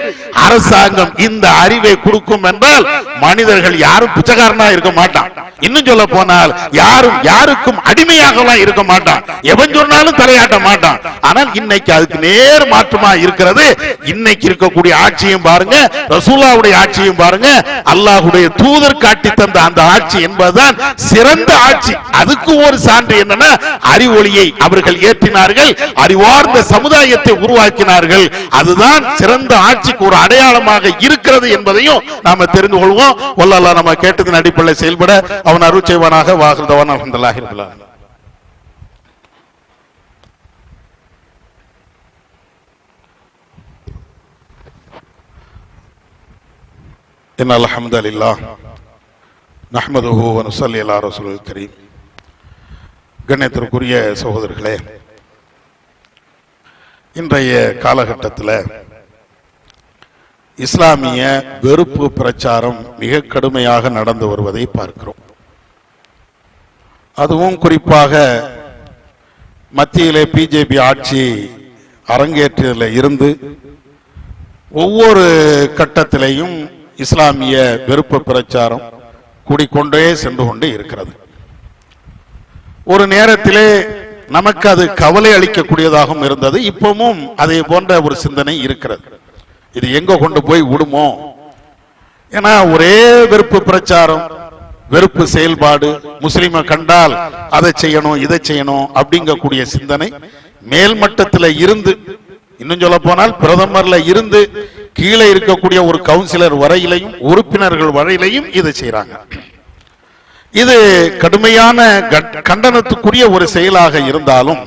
அரசாங்கம் இந்த அறிவை கொடுக்கும் என்றால் மனிதர்கள் யாரும் பிச்சைக்காரனா இருக்க மாட்டான். இன்னும் சொல்ல போனால் யாரும் யாருக்கும் அடிமையாகலாம் இருக்க மாட்டான். எவன் சொன்னாலும் தலையாட்ட மாட்டான். ஆனால் இன்னைக்கு அதுக்கு நேர் மாற்றமா இருக்கிறது. இன்னைக்கு இருக்கக்கூடிய ஆட்சியும் பாருங்க, ரசூலுல்லாஹ்வுடைய ஆட்சியும் பாருங்க, அல்லாஹ்வுடைய தூதர் காட்டி தந்த அந்த ஆட்சி என்பதுதான் சிறந்த ஆட்சி. அதுக்கு ஒரு சான்று என்னன்னா, அறிவொளியை அவர்கள் ஏற்றினார்கள், அறிவார்ந்த சமுதாயத்தை உருவாக்கினார்கள். அதுதான் சிறந்த ஆட்சிக்கு ஒரு அடையாளமாக இருக்கிறது என்பதையும் நாம தெரிந்து கொள்வோம். வல்லல்லாஹ் நம்ம கேட்டதின் அடிப்படையில் செயல்பட அவன் அருள் செய்வானாக. வாஹிருதவானா அல்ஹம்துலில்லாஹி ரப்பில் ஆலமீன். இன்னல் ஹம்தலில்லாஹ் நஹ்மதுஹு வ நுஸல்லி அலா ரசூலில் கரீம். கண்ணியத்திற்குரிய சகோதரர்களே, இன்றைய காலகட்டத்தில் இஸ்லாமிய வெறுப்பு பிரச்சாரம் மிக கடுமையாக நடந்து வருவதை பார்க்கிறோம். அதுவும் குறிப்பாக மத்தியிலே பிஜேபி ஆட்சி அரங்கேற்றதில் இருந்து ஒவ்வொரு கட்டத்திலையும் இஸ்லாமிய வெறுப்பு பிரச்சாரம் கூடிக்கொண்டே சென்று கொண்டே இருக்கிறது. ஒரு நேரத்திலே நமக்கு அது கவலை அளிக்கக்கூடியதாகவும் இருந்தது. இப்பவும் அதே போன்ற ஒரு சிந்தனை இருக்கிறது. இது எங்க கொண்டு போய் விடுமோ? ஏன்னா ஒரே வெறுப்பு பிரச்சாரம், வெறுப்பு செயல்பாடு, முஸ்லிமை கண்டால் அதை செய்யணும் இதை செய்யணும் அப்படிங்கக்கூடிய சிந்தனை மேல்மட்டத்தில் இருந்து, இன்னும் சொல்ல போனால் பிரதமர்ல இருந்து கீழே இருக்கக்கூடிய ஒரு கவுன்சிலர் வரையிலையும் உறுப்பினர்கள் வரையிலையும் இதை செய்யறாங்க. இது கடுமையான கண்டனத்துக்குரிய ஒரு செயலாக இருந்தாலும்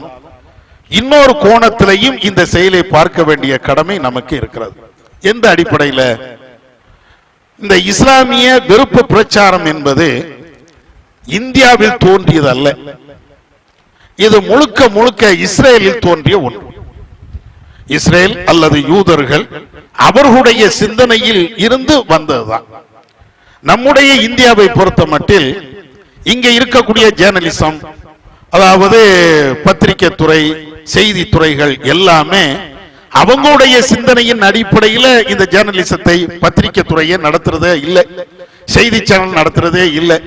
இன்னொரு கோணத்திலையும் இந்த செயலை பார்க்க வேண்டிய கடமை நமக்கு இருக்கிறது. எந்த அடிப்படையில்? இந்த இஸ்லாமிய வெறுப்பு பிரச்சாரம் என்பது இந்தியாவில் தோன்றியது அல்ல. இது முழுக்க முழுக்க இஸ்ரேலில் தோன்றிய ஒன்று. இஸ்ரேல் அல்லது யூதர்கள் அவர்களுடைய சிந்தனையில் இருந்து வந்ததுதான். நம்முடைய இந்தியாவை பொறுத்த மட்டில் இங்க இருக்கக்கூடிய ஜேர்னலிசம், அதாவது பத்திரிகை துறை, செய்தி துறைகள் எல்லாமே அவங்களுடைய சிந்தனையின் அடிப்படையில் இந்த ஜேர்னலிசத்தை, பத்திரிகை துறையை நடத்துறதே இல்லை, செய்தி சேனல் நடத்துறதே இல்லை.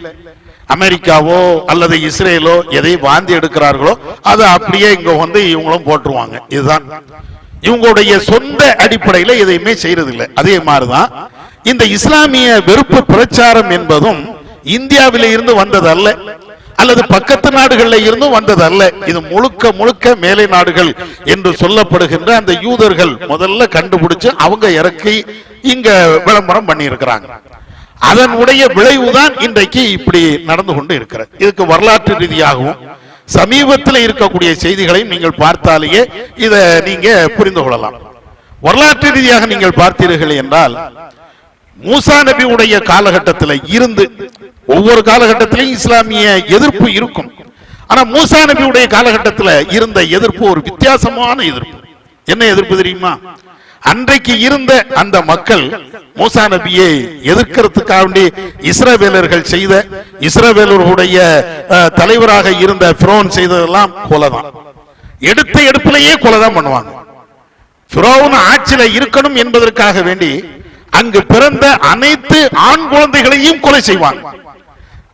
அமெரிக்காவோ அல்லது இஸ்ரேலோ எதை வாந்தி எடுக்கிறார்களோ அதை அப்படியே இங்க வந்து இவங்களும் போட்டுருவாங்க. இதுதான் இவங்களுடைய சொந்த அடிப்படையில் எதையுமே செய்யறதில்லை. அதே மாதிரிதான் இந்த இஸ்லாமிய வெறுப்பு பிரச்சாரம் என்பதும் இந்தியாவில இருந்து வந்ததல்ல, அல்லது பக்கத்து நாடுகளில் இருந்தும் வந்ததல்ல. இது முழுக்க முழுக்க மேலை நாடுகள் என்று சொல்லப்படுகின்ற அந்த யூதர்கள் முதல்ல கண்டுபிடிச்சு அவங்க இறக்கி இங்க விளம்பரம் பண்ணி இருக்கிறாங்க. அதனுடைய விளைவுதான் இன்றைக்கு இப்படி நடந்து கொண்டு இருக்கிறது. இதுக்கு வரலாற்று ரீதியாகவும் சமீபத்தில் இருக்கக்கூடிய செய்திகளையும் நீங்கள் பார்த்தாலேயே இதை நீங்க புரிந்து கொள்ளலாம். வரலாற்று ரீதியாக நீங்கள் பார்த்தீர்கள் என்றால், மூசா நபியுடைய காலகட்டத்தில் இருந்து, ஒவ்வொரு காலகட்டத்திலையும் இஸ்லாமிய எதிர்ப்பு இருக்கும். ஆனா மூசா நபியுடைய காலகட்டத்தில் இருந்த எதிர்ப்பு ஒரு வித்தியாசமான எதிர்ப்பு. என்ன எதிர்ப்பு தெரியுமா? அன்றைக்கு இருந்த அந்த மக்கள் மூசா நபியை எதிர்க்கிறதுக்காக இஸ்ரவேலர்கள் செய்த, இஸ்ரவேலர்களுடைய தலைவராக இருந்த ஃபிரௌன் செய்ததெல்லாம் கொலைதான். எடுத்த எடுப்பிலேயே கொலைதான் பண்ணுவாங்க. ஃபிரௌன் ஆட்சியில இருக்கணும் என்பதற்காக வேண்டி அங்கு பிறந்த அனைத்து ஆண் குழந்தைகளையும் கொலை செய்வாங்க.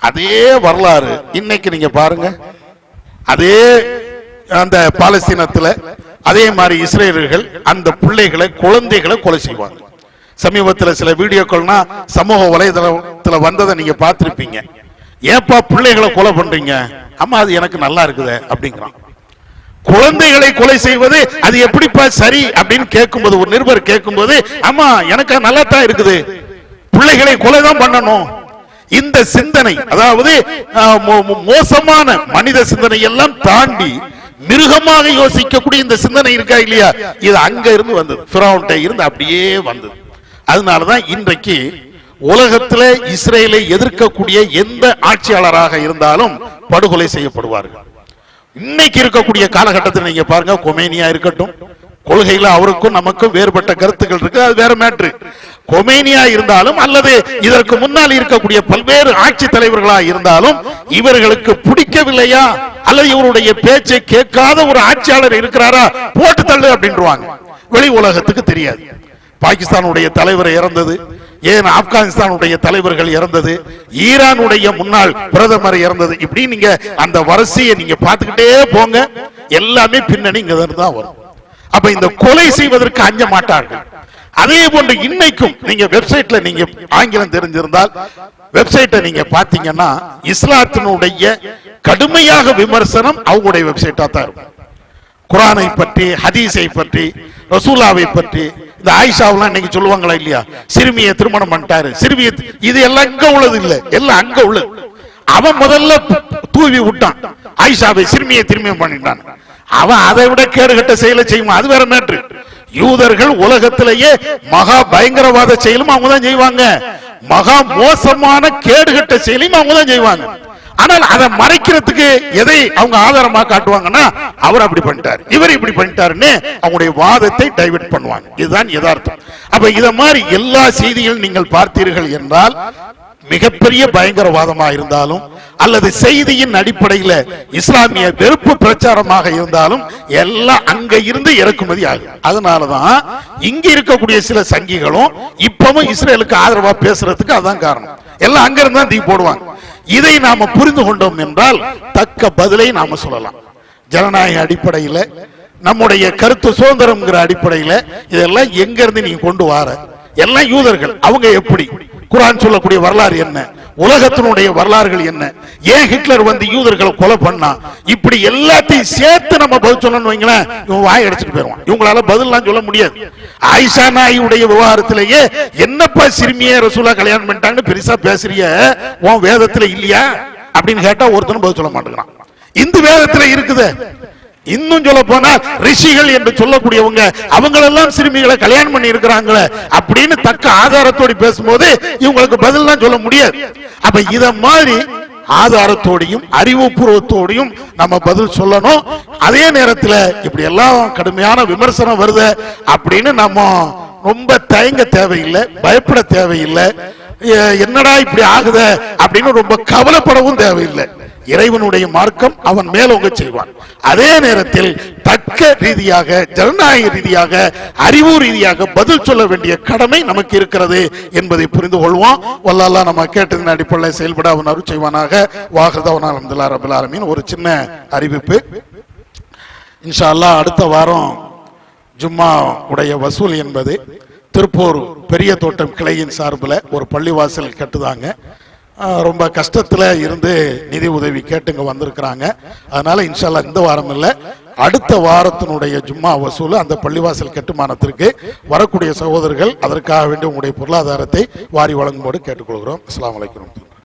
அதே வரலாறு இன்னைக்கு நீங்க பாருங்க. அதே அந்த பாலஸ்தீனத்துல அதே மாதிரி இஸ்ரேலர்கள் அந்த பிள்ளைகளை, குழந்தைகளை கொலை செய்வாங்க. சமீபத்தில் சில வீடியோக்கள்னா சமூக வலைதளத்துல வந்ததை நீங்க பார்த்திருப்பீங்க. ஏப்பா பிள்ளைகளை கொலை பண்றீங்க? அம்மா அது எனக்கு நல்லா இருக்குது அப்படிங்கிறான். குழந்தைகளை கொலை செய்வது அது எப்படிப்பா சரி அப்படின்னு கேட்கும்போது, ஒரு நிருபர் கேட்கும்போது, அம்மா எனக்கு நல்லா தான் இருக்குது, பிள்ளைகளை கொலை தான் பண்ணணும். இந்த சிந்தனை, அதாவது மோசமான மனித சிந்தனை எல்லாம் தாண்டி மிருகமாக யோசிக்கக்கூடிய இந்த சிந்தனை இருக்கா இல்லையா, இது அங்க இருந்து வந்தது, ஃபிரௌன்ட்ட இருந்து அப்படியே வந்தது. அதனாலதான் இன்றைக்கு உலகத்தில் இஸ்ரேலை எதிர்க்கக்கூடிய எந்த ஆட்சியாளராக இருந்தாலும் படுகொலை செய்யப்படுவார்கள். இன்னைக்கு இருக்கக்கூடிய காலகட்டத்தில் நீங்க பாருங்க, கொமேனியா இருக்கட்டும், கொள்கையில அவருக்கும் நமக்கும் வேறுபட்ட கருத்துக்கள் இருக்கு, அது வேற மேட்ரு. கொமேனியா இருந்தாலும் அல்லது இதற்கு முன்னால் இருக்கக்கூடிய பல்வேறு ஆட்சி தலைவர்களா இருந்தாலும் இவர்களுக்கு பிடிக்கவில்லையா, அல்லது இவருடைய பேச்சை கேட்காத ஒரு ஆட்சியாளர் இருக்கிறாரா, போட்டு தள்ளு அப்படின்றாங்க. வெளி உலகத்துக்கு தெரியாது. பாகிஸ்தானுடைய தலைவர் இறந்தது, ஏன் ஆப்கானிஸ்தானுடைய தலைவர்கள் இறந்தது, ஈரானுடைய முன்னாள் பிரதமர் இறந்தது, இப்படி நீங்க அந்த வரிசையை நீங்க பார்த்துக்கிட்டே போங்க, எல்லாமே பின்னணி இங்க தான் வரும். அப்ப இந்த கொலை செய்வதற்கு அஞ்ச மாட்டார்கள். அதே போன்று இன்னைக்கும் நீங்க வெப்சைட்ல, நீங்க ஆங்கிலம் தெரிஞ்சிருந்தால் வெப்சைட்டை நீங்க பாத்தீங்கன்னா இஸ்லாத்தினுடைய கடுமையாக விமர்சனம் அவங்களுடைய வெப்சைட்டா தான் இருக்கும். குரானை பற்றி, ஹதீஸை பற்றி, ரசூலாவை பற்றி, இந்த ஆயிஷாவெல்லாம் இன்னைக்கு சொல்லுவாங்களா இல்லையா, சிறுமியை திருமணம் பண்ணிட்டாரு, சிறுமியை, இது எல்லாம் இங்க உள்ளது இல்ல, எல்லாம் அங்க உள்ளது. அவன் முதல்ல தூவி விட்டான், ஆயிஷாவை சிறுமியை திருமணம் பண்ணிட்டான். அவன் அதை விட கேடுகட்ட செயலை செய்வான், அது வேற மேட்ரு. யூதர்கள் உலகத்திலேயே மகா பயங்கரவாத செயலும் அவங்க தான் செய்வாங்க, மகா மோசமான கேடுகட்ட செயலையும் அவங்க தான் செய்வாங்க. ஆனால் அதை மறைக்கிறதுக்கு எதை அவங்க ஆதாரமா காட்டுவாங்கன்னா, அவர் அப்படி பண்ணிட்டாரு, இவர் இப்படி பண்ணிட்டாருன்னு அவங்களுடைய வாதத்தை டைவர்ட் பண்ணுவாங்க. இதுதான் யதார்த்தம். அப்ப இத மாதிரி எல்லா செய்திகளும் நீங்கள் பார்த்தீர்கள் என்றால், மிகப்பெரிய பயங்கரவாதமா இருந்தாலும் அல்லது செய்தியின் அடிப்படையில் இஸ்லாமிய வெறுப்பு பிரச்சாரமாக இருந்தாலும் எல்லாம் அங்க இருந்து இறக்குமதி ஆகும். அதனாலதான் இங்க இருக்கக்கூடிய சில சங்கிகளும் இப்பவும் இஸ்ரேலுக்கு ஆதரவா பேசுறதுக்கு அதான் காரணம். எல்லாம் அங்க இருந்தா தீ போடுவாங்க. இதை நாம புரிந்து கொண்டோம் என்றால் தக்க பதிலை நாம சொல்லலாம். ஜனநாயக அடிப்படையில, நம்முடைய கருத்து சுதந்திரம்ங்கிற அடிப்படையில இதெல்லாம் எங்க இருந்து நீங்க கொண்டு வர, எல்லாம் யூதர்கள். அவங்க எப்படி, குர்ஆன் சொல்லக்கூடிய வரலாறு என்ன, உலகத்தினுடைய வரலாறுகள் என்ன, ஏன் ஹிட்லர் வந்து யூதர்களை கொலை பண்ணா, இப்படி எல்லாத்தையும் சேர்த்து நம்ம பதில் சொல்லணும்னு வைங்களேன், இவன் வாய் அடிச்சுட்டு போயிருவான். இவங்களால பதில்லாம் சொல்ல முடியாது. ஆயிஷா நாயுடைய விவகாரத்திலேயே என்னப்பா சிறுமியே ரசூலா கல்யாணம் பண்ணிட்டாங்கன்னு பெருசா பேசுறிய, உன் வேதத்துல இல்லையா அப்படின்னு கேட்டா ஒருத்தனும் பதில் சொல்ல மாட்டேங்கிறான். இந்த வேதத்துல இருக்குது. இன்னும் சொல்ல போனா ரிஷிகள் என்று சொல்லக்கூடியவங்க அவங்களெல்லாம் சிறுமிகளை கல்யாணம் பண்ணி இருக்கிறாங்களே அப்படின்னு தக்க ஆதாரத்தோடு பேசும்போது இவங்களுக்கு பதில் தான் சொல்ல முடியாது. அப்ப இத மாதிரி ஆதாரத்தோடையும் அறிவுபூர்வத்தோடையும் நம்ம பதில் சொல்லணும். அதே நேரத்தில் இப்படி எல்லாம் கடுமையான விமர்சனம் வருது அப்படின்னு நம்ம ரொம்ப தயங்க தேவையில்லை, பயப்பட தேவையில்லை. என்னடா இப்படி ஆகுத அப்படின்னு ரொம்ப கவலைப்படவும் தேவையில்லை. இறைவனுடைய மார்க்கம் அவன் மேலோங்க செய்வான். அதே நேரத்தில் தர்க்க ரீதியாக, ஜனநாயக ரீதியாக, அறிவு ரீதியாக பதில் சொல்ல வேண்டிய கடமை நமக்கு இருக்கிறது என்பதை புரிந்து கொள்வோம். வல்லல்லாஹ் நம்ம கேட்டதின் அடிப்படையில் செயல்பட அவன் அருள் செய்வானாக. வாஹிதவனா அல்ஹம்துலில்லாஹி ரப்பில் ஆலமீன். ஒரு சின்ன அறிவிப்பு, இன்ஷா அல்லாஹ் அடுத்த வாரம் ஜும்மா உடைய வசூல் என்பது திருப்பூர் பெரிய தோட்டம் கிளையின் சார்பில் ஒரு பள்ளிவாசல் கட்டுதாங்க. ரொம்ப கஷ்டத்தில் இருந்து நிதி உதவி கேட்டுங்க வந்திருக்கிறாங்க. அதனால இன்ஷா அல்லாஹ் இந்த வாரம் இல்லை, அடுத்த வாரத்தினுடைய ஜும்மா வசூல் அந்த பள்ளிவாசல் கட்டுமானத்திற்கு வரக்கூடிய சகோதரர்கள் அதற்காக வேண்டி உங்களுடைய பொருளாதாரத்தை வாரி வழங்கும்போது கேட்டுக்கொள்கிறோம். அஸ்ஸலாமு அலைக்கும்.